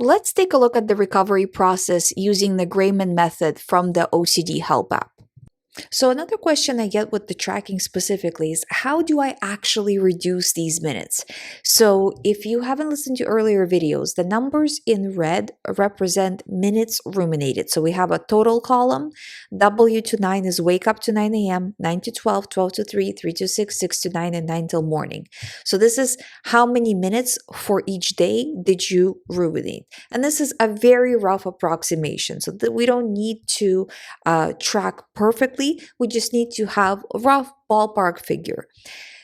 Let's take a look at the recovery process using the GREYMOND method from the OCD Help app. So, another question I get with the tracking specifically is how do I actually reduce these minutes? So, if you haven't listened to earlier videos, the numbers in red represent minutes ruminated. So, we have a total column. W to 9 is wake up to 9 a.m., 9 to 12, 12 to 3, 3 to 6, 6 to 9, and 9 till morning. So, this is how many minutes for each day did you ruminate. And this is a very rough approximation. So, that we don't need to track perfectly. We just need to have a rough ballpark figure.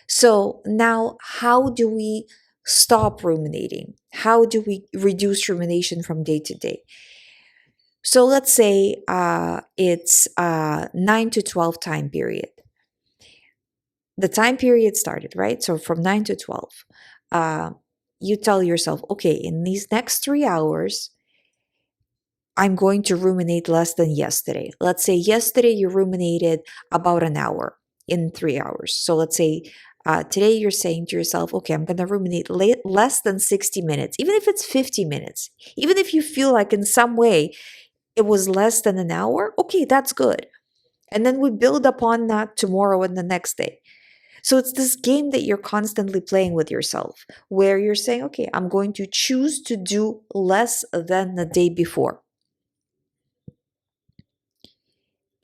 So now, how do we stop ruminating? How do we reduce rumination from day to day? So let's say it's 9 to 12 time period. The time period started, right? So from 9 to 12, you tell yourself, okay, in these next 3 hours, I'm going to ruminate less than yesterday. Let's say yesterday you ruminated about an hour in 3 hours. So let's say today you're saying to yourself, okay, I'm going to ruminate less than 60 minutes, even if it's 50 minutes. Even if you feel like in some way it was less than an hour, okay, that's good. And then we build upon that tomorrow and the next day. So it's this game that you're constantly playing with yourself, where you're saying, okay, I'm going to choose to do less than the day before.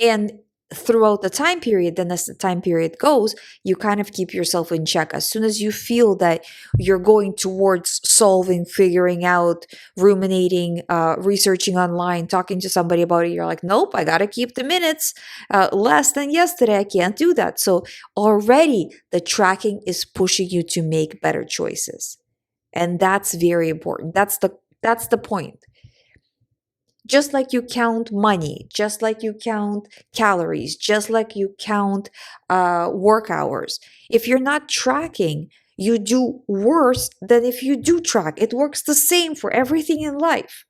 And throughout the time period, then as the time period goes, you kind of keep yourself in check. As soon as you feel that you're going towards solving, figuring out, ruminating, researching online, talking to somebody about it, you're like, nope, I got to keep the minutes less than yesterday. I can't do that. So already the tracking is pushing you to make better choices. And that's very important. That's the point. Just like you count money, just like you count calories, just like you count work hours. If you're not tracking, you do worse than if you do track. It works the same for everything in life.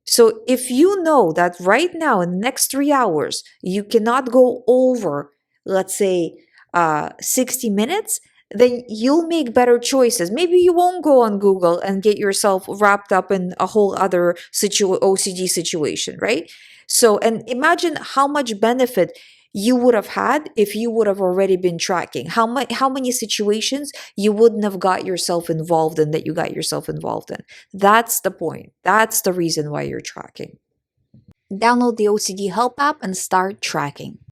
So if you know that right now in the next 3 hours, you cannot go over, let's say, 60 minutes, then you'll make better choices. Maybe you won't go on Google and get yourself wrapped up in a whole other OCD situation, right? So, and imagine how much benefit you would have had if you would have already been tracking. How many situations you wouldn't have got yourself involved in that you got yourself involved in. That's the point. That's the reason why you're tracking. Download the OCD Help app and start tracking.